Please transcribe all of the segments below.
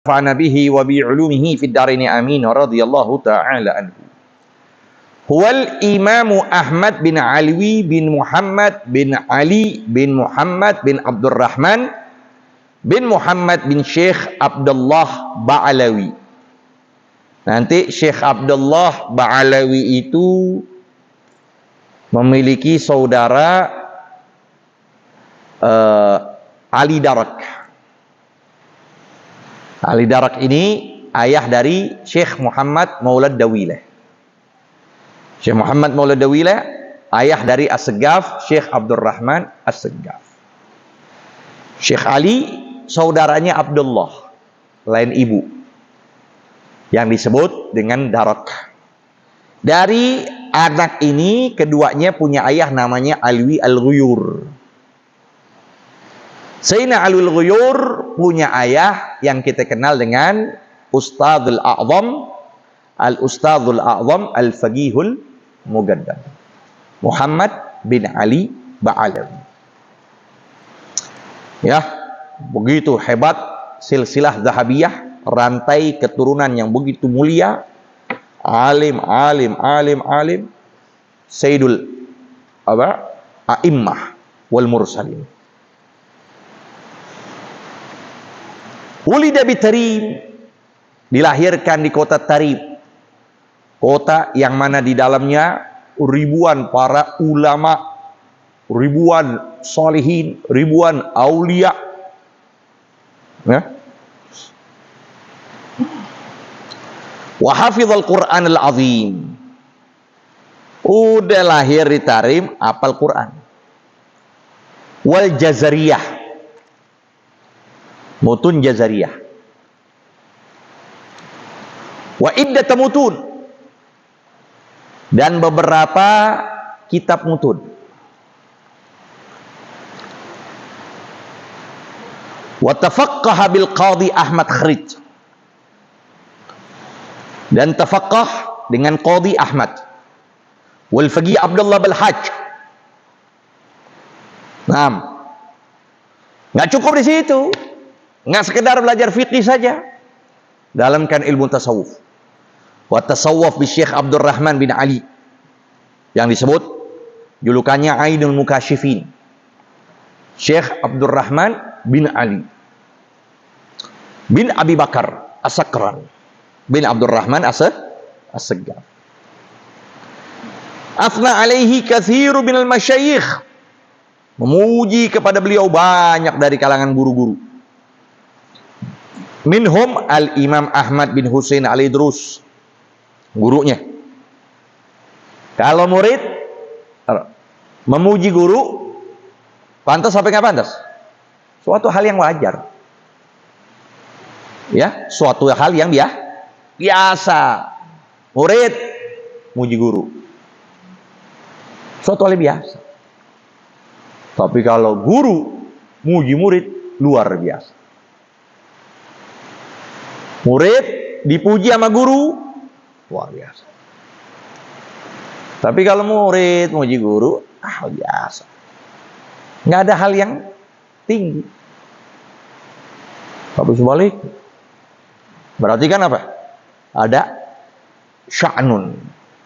nafa'ana bihi wa bi 'ulumihi fid dharain amin radhiyallahu ta'ala anhu. Huwal Imamu Ahmad bin Alwi bin Muhammad bin Ali bin Muhammad bin Abdurrahman bin Muhammad bin Syekh Abdullah Ba'alawi. Nanti Syekh Abdullah Ba'alawi itu memiliki saudara Ali Darak. Ali Darak ini ayah dari Syekh Muhammad Maulad Dawilah. Syekh Muhammad Maulad Dawilah ayah dari As-Segaf, Syekh Abdurrahman As-Segaf. Syekh Ali saudaranya Abdullah, lain ibu, yang disebut dengan Darak. Dari anak ini keduanya punya ayah namanya Alwi Al-Ghuyur. Sayyidina Alwi Al-Ghuyur punya ayah yang kita kenal dengan Ustadzul A'zam, Al-Ustadzul A'zam Al-Faqihul Mugaddam, Muhammad bin Ali Ba'alawi. Ya, begitu hebat silsilah Zahabiyah, rantai keturunan yang begitu mulia, alim, Sayyidul A'immah wal Mursalin. Ulida bi Tarim, dilahirkan di kota Tarim, kota yang mana di dalamnya ribuan para ulama, ribuan salihin, ribuan aulia. Ya. Wa hafizal Qur'an al-azim. Udah lahir di Tarim, hafal Quran. Wal Jazariyah, mutun Jazariyah. Wa iddat mutun, dan beberapa kitab mutun. Wa tafaqqaha bil Qadhi Ahmad Kharij, dan tafaqqah dengan Qadhi Ahmad. Wal Faqih Abdullah bil Hajj. Naam. Nggak cukup di situ. Nggak sekedar belajar fikih saja. Dalamkan ilmu tasawuf. Wa tasawuf bi Syekh Abdurrahman bin Ali, yang disebut julukannya Ainul Mukasyifin. Syekh Abdurrahman bin Ali bin Abi Bakar As-Sakran bin Abdurrahman As-Segaf. Afna alaihi kathiru minal masyayikh, memuji kepada beliau banyak dari kalangan guru-guru. Minhum al-Imam Ahmad bin Husain al-Idrus, gurunya. Kalau murid memuji guru, pantas sampai nggak pantas? Suatu hal yang wajar. Ya, suatu hal yang biasa. Murid muji guru, suatu hal yang biasa. Tapi kalau guru muji murid, luar biasa. Murid dipuji sama guru, luar biasa. Tapi kalau murid muji guru, biasa. Nggak ada hal yang tinggi. Tapi sebalik, berarti kan apa? Ada sya'nun,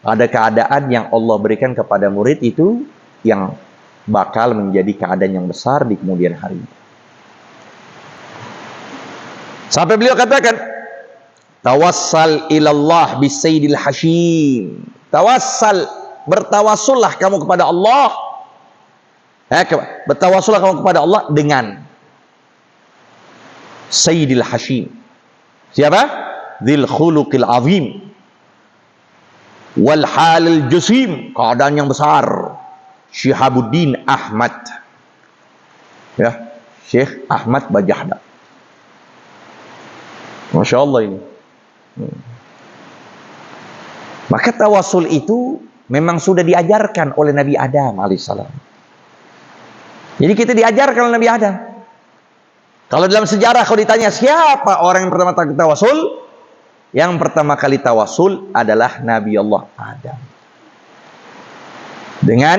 ada keadaan yang Allah berikan kepada murid itu yang bakal menjadi keadaan yang besar di kemudian hari. Sampai beliau katakan, tawassal ilallah bisayyidil hashim. Tawassal, bertawassullah kamu kepada Allah. Bertawassullah kamu kepada Allah dengan Sayyidil Hashim. Siapa? Dzil khuluqil azim wal halil jasim, keadaan yang besar. Syihabuddin Ahmad. Ya, Syekh Ahmad Bajahda. Masya Allah ini. Maka tawasul itu memang sudah diajarkan oleh Nabi Adam alaihissalam. Jadi kita diajarkan oleh Nabi Adam. Kalau dalam sejarah kalau ditanya siapa orang yang pertama kali tawasul, yang pertama kali tawasul adalah Nabi Allah Adam. Dengan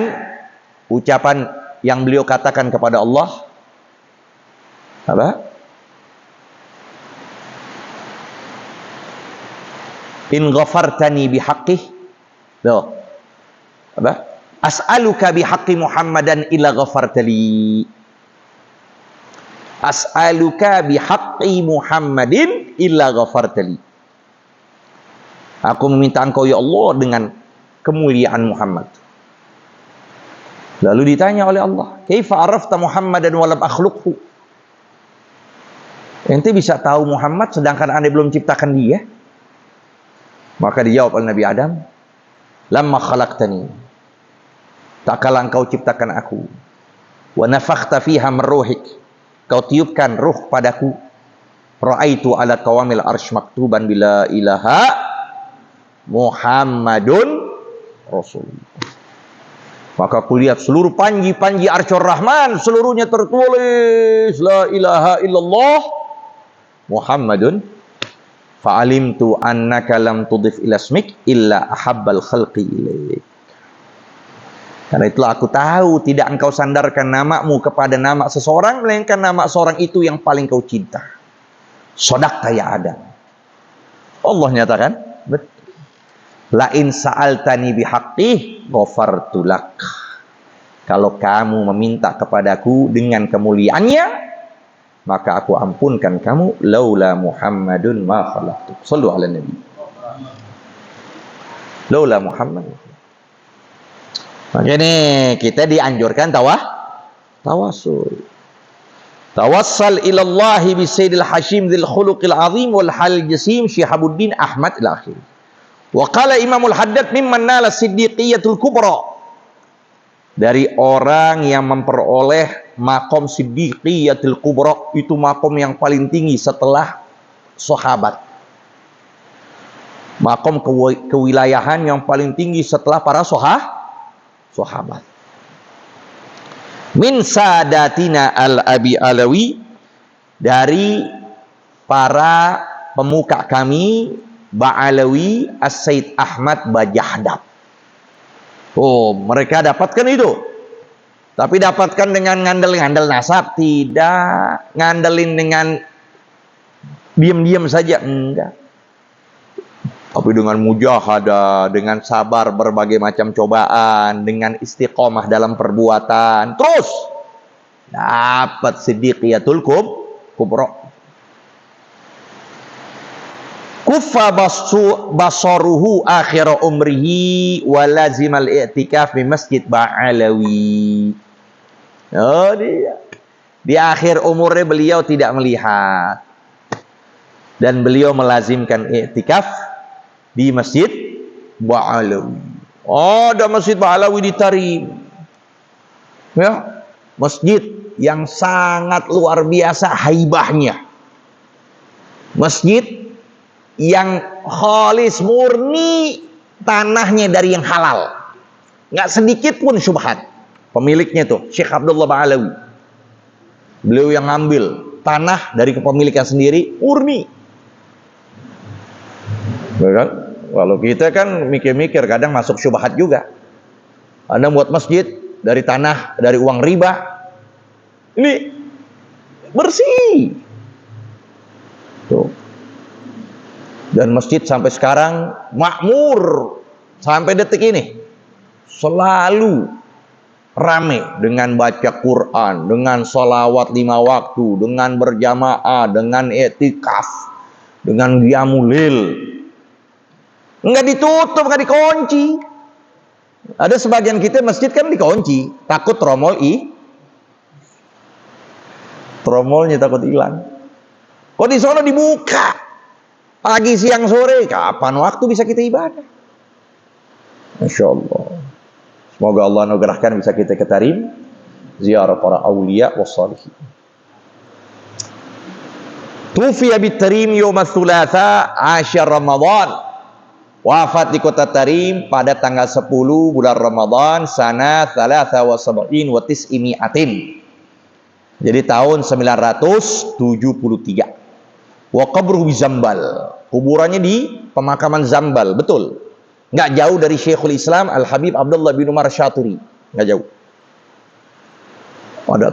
ucapan yang beliau katakan kepada Allah, apa? In ghafartani bihaqqih. Loh. Apa? As'aluka bihaqqi Muhammadan illa ghafartali. As'aluka bihaqqi Muhammadin illa ghafartali. Aku meminta engkau ya Allah dengan kemuliaan Muhammad. Lalu ditanya oleh Allah, kaifa arafta Muhammadan wa lam akhluqhu? Ente bisa tahu Muhammad sedangkan anda belum ciptakan dia? Maka dijawab oleh Nabi Adam, lamma khalaqtani, tak kala engkau ciptakan aku, wa nafakhta fiha min ruhik, kau tiupkan ruh padaku, ra'aitu ala qawamil arsy maktuban bila ilaha Muhammadun Rasulullah. Maka aku lihat seluruh panji-panji Arsyur Rahman, seluruhnya tertulis la ilaha illallah Muhammadun. Fa'alimtu annaka lam tudif ila ismik illa ahabbal khalqi ilaik. Karena itulah aku tahu tidak engkau sandarkan namamu kepada nama seseorang, melainkan nama seorang itu yang paling kau cinta. Shadaqta ya Adam. Allah nyatakan, betul. La in sa'altani bihaqqih ghafartu lak. Kalau kamu meminta kepadaku dengan kemuliaannya, maka aku ampunkan kamu. Laula Muhammadun ma khalaqtu. Shallu ala nabi. Laula Muhammad. Makanya kita dianjurkan tawassul. Tawassal ila Allah bi Sayyidil Hashim dzil khuluqil azim wal hal jasim Syihabuddin Ahmad ila akhir. Wa qala Imamul Haddad mimman nala siddiqiyatul kubra. Dari orang yang memperoleh makom siddiqiyatul kubra, itu makom yang paling tinggi setelah sahabat. Makom kewilayahan yang paling tinggi setelah para sahabat. Min sadatina al-abi alawi, dari para pemuka kami Ba'alawi As-Said Ahmad Bajahdab. Oh, mereka dapatkan itu. Tapi dapatkan dengan ngandel nasab, tidak ngandelin dengan diam-diam saja, enggak. Tapi dengan mujahadah, dengan sabar berbagai macam cobaan, dengan istiqomah dalam perbuatan, terus dapat siddiqiyatul kubra. Kuffa basaruhu akhir umrihi wa lazimal i'tikaf di Masjid Ba'alawi. Oh, dia. Di akhir umurnya beliau tidak melihat. Dan beliau melazimkan i'tikaf di Masjid Ba'alawi. Oh, ada Masjid Ba'alawi di Tarim. Ya, masjid yang sangat luar biasa haibahnya. Masjid yang khalis, murni, tanahnya dari yang halal, nggak sedikit pun syubhat. Pemiliknya tuh Syekh Abdullah Ba'alawi, beliau yang ngambil tanah dari kepemilikan sendiri, murni. Kalau kita kan mikir-mikir, kadang masuk syubhat juga. Anda buat masjid dari tanah, dari uang riba, ini bersih tuh. Dan masjid sampai sekarang makmur, sampai detik ini selalu rame dengan baca Quran, dengan sholawat 5 waktu, dengan berjamaah, dengan i'tikaf, dengan qiyamul lail. Enggak ditutup, enggak dikunci. Ada sebagian kita masjid kan dikunci, takut tromolnya takut hilang. Kok di sana dibuka? Pagi, siang, sore, kapan waktu bisa kita ibadah? Masya Allah. Semoga Allah anugerahkan bisa kita ke Tarim, ziarah para awliya wa salihin. Tufiya bit Tarim yawm ats-tsulatsa 10 Ramadan. Wafat di kota Tarim pada tanggal 10 bulan Ramadan sana 73 wa 900. Jadi tahun 973. Wa qabruhu bi Zambal. Kuburannya di pemakaman Zambal, betul. Nggak jauh dari Syekhul Islam Al-Habib Abdullah bin Umar Syaturi, nggak jauh. Ada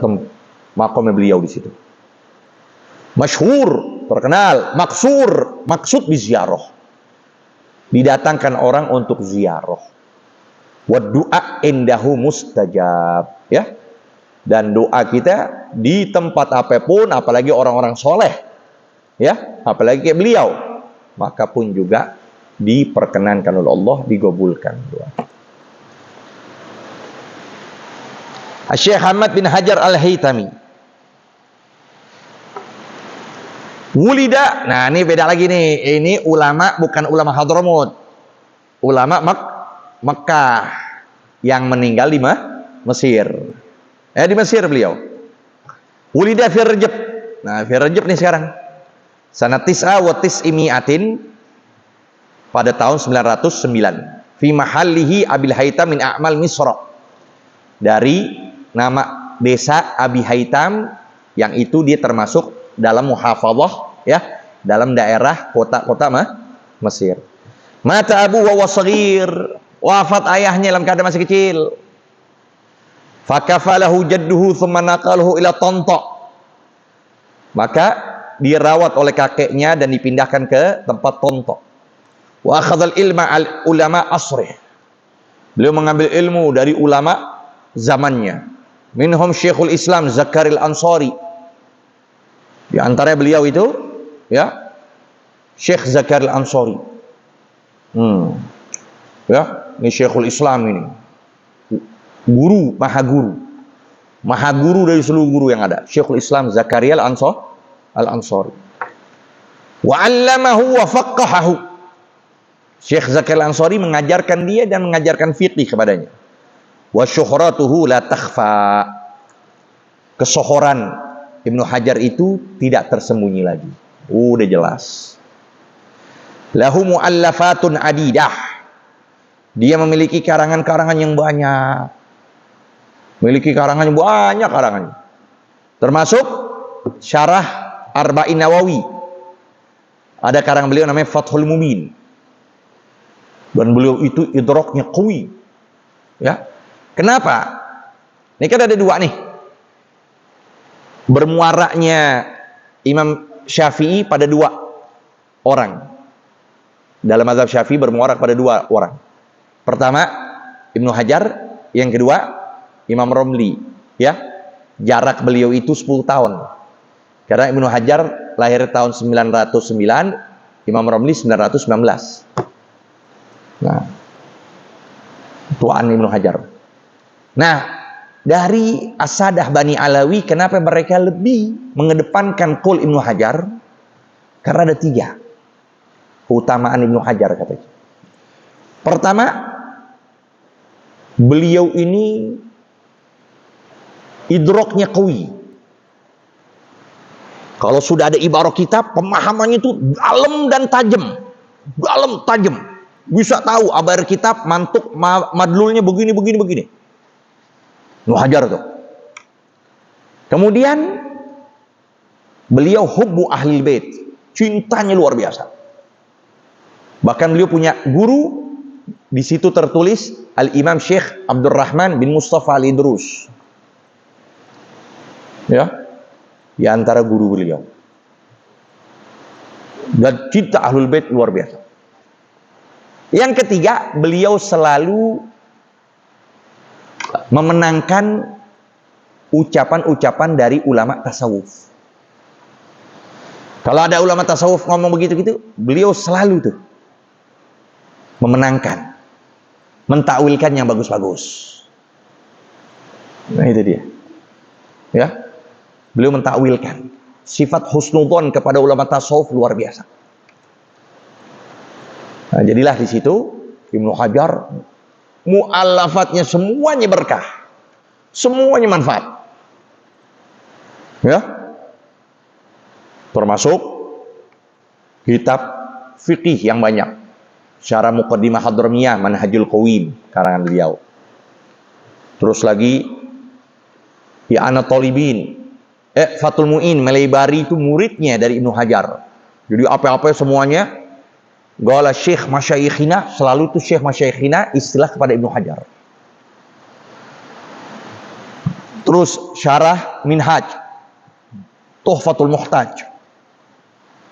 makamnya beliau di situ. Masyhur, terkenal, maksud bi ziarah. didatangkan orang untuk ziarah. Wa du'a indahu mustajab, ya. Dan doa kita di tempat apapun, apalagi orang-orang soleh, ya, apalagi kayak beliau, maka pun juga diperkenankan oleh Allah, digabulkan doa. Syekh Ahmad bin Hajar Al-Haytami, wulida, nah ini beda lagi nih, ini ulama bukan ulama Hadramut, ulama Mekah yang meninggal di Mesir. Di Mesir beliau. Wulida fi Rajab. Nah, fi Rajab nih sekarang. Sanat tis'a wa tis'imi'atin, pada tahun 909. Fi mahallihi Abil Haytham min A'mal Misra. Dari nama desa Abi Haytham, yang itu dia termasuk dalam muhafadzah, ya, dalam daerah kota-kota Mesir. Mata Abu wa wasagir, wafat ayahnya dalam keadaan masih kecil. Fakafalahu jadduhu thumma naqalahu ila Tanta. Maka dirawat oleh kakeknya dan dipindahkan ke tempat Tanta. Wa akhadhal ilma al ulama asrih. Beliau mengambil ilmu dari ulama zamannya. Minhum Syekhul Islam Zakaril Ansari. Di antara beliau itu, ya, Syekh Zakaril Ansari. Ya, ini Syekhul Islam ini. Guru, maha guru dari seluruh guru yang ada. Syekhul Islam Zakaria Al-Ansari. Wa 'allamahu wa faqqahahu. Syekh Zakaria Al-Ansari mengajarkan dia dan mengajarkan fiqih kepadanya. Wa syuhratuhu la takhfa. Kesohoran Ibnu Hajar itu tidak tersembunyi lagi. Udah jelas. Lahu mu'allafatun adidah. Dia memiliki karangan-karangan yang banyak. Memiliki karangan yang banyak karangannya. Termasuk syarah Arba'in Nawawi. Ada karangan beliau namanya Fathul Mubin. Dan beliau itu idraknya qawi. Ya. Kenapa? Ini kan ada dua nih. Bermuaranya Imam Syafi'i pada dua orang. Dalam mazhab Syafi'i bermuara pada dua orang. Pertama Ibnu Hajar, yang kedua Imam Romli, ya. Jarak beliau itu 10 tahun. Karena Ibnu Hajar lahir tahun 909, Imam Romli 919. Nah, tuaan Ibnu Hajar. Nah, dari Asadah Bani Alawi, kenapa mereka lebih mengedepankan qaul Ibnu Hajar? Karena ada 3 keutamaan Ibnu Hajar katanya. Pertama, beliau ini idraknya qawi. Kalau sudah ada ibarat kitab, pemahamannya itu dalam dan tajam. Dalam, tajam. Bisa tahu ibarat kitab, mantuk, madlulnya begini. Ibnu Hajar tuh. Kemudian beliau hubbu ahlil bait. Cintanya luar biasa. Bahkan beliau punya guru, di situ tertulis Al-Imam Syekh Abdurrahman bin Mustafa Al-Idrus. Ya. Di antara guru beliau. Dan cinta ahlul bait luar biasa. Yang ketiga, beliau selalu memenangkan ucapan-ucapan dari ulama tasawuf. Kalau ada ulama tasawuf ngomong begitu-gitu, beliau selalu tuh memenangkan, mentakwilkan yang bagus-bagus. Nah itu dia. Ya. Beliau mentakwilkan sifat husnudzon kepada ulama tasawuf luar biasa. Nah, jadilah di situ Ibnu Hajar mu'allafatnya semuanya berkah. Semuanya manfaat. Ya. Termasuk kitab fikih yang banyak. Syarah Muqaddimah Hadramiyah Manhajul Qawim karangan beliau. Terus lagi I'anat Talibin, Fathul Mu'in Malaybari itu muridnya dari Ibnu Hajar. Jadi apa-apa semuanya Gala Syekh Masyayikhina, selalu itu Syekh Masyayikhina istilah kepada Ibnu Hajar. Terus syarah Minhaj Tuhfatul Muhtaj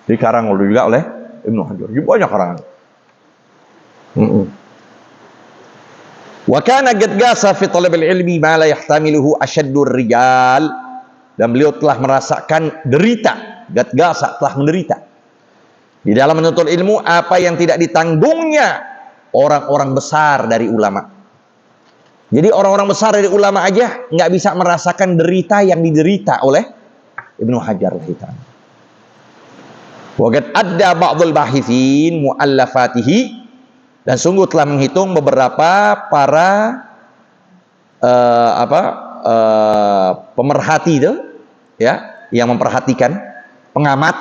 dikarang juga oleh Ibnu Hajar. Jadi banyak karangan. Wa kana qad gasa fi talab al-ilmi ma la yahtamiluhu ashaddur rijal, dan beliau telah merasakan derita, qad gasa, telah menderita di dalam menuntut ilmu apa yang tidak ditanggungnya orang-orang besar dari ulama. Jadi orang-orang besar dari ulama aja nggak bisa merasakan derita yang diderita oleh Ibnu Hajar al-Haytami. Wa qad adda ba'dul bahithin muallafatihi, dan sungguh telah menghitung beberapa para pemerhati itu, ya, yang memperhatikan, pengamat,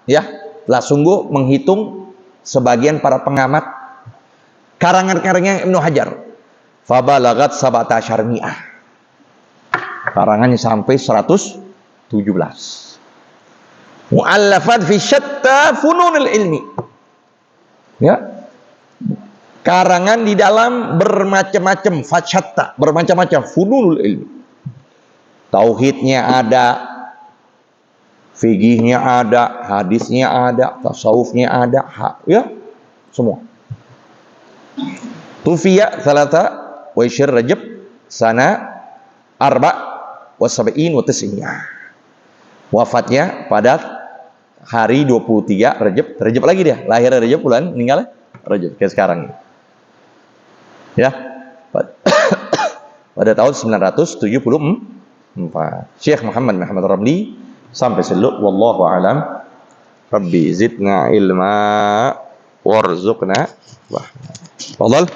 ya, telah sungguh menghitung sebagian para pengamat karangan-karangan Ibnu Hajar. Fabalagat sabata syarmi'ah, karangannya sampai 117. Mu'allafat fi syatta fununil ilmi, ya, karangan di dalam bermacam-macam, fasyatta, bermacam-macam, fununul ilmi. Tauhidnya ada, fikihnya ada, hadisnya ada, tasawufnya ada, ya, semua. Tufiya salata wa isyir Rajab sana arba wa sab'in wa tis'iyah. Wafatnya pada hari 23 Rajab lagi dia. Lahir Rajab, bulan meninggal Rajab kayak sekarang. Ya. Pada tahun 974. Syekh Muhammad Ramli sampai seluk, wallahu alam. Rabbi zidna ilma warzuqna. Wah. Fadhal.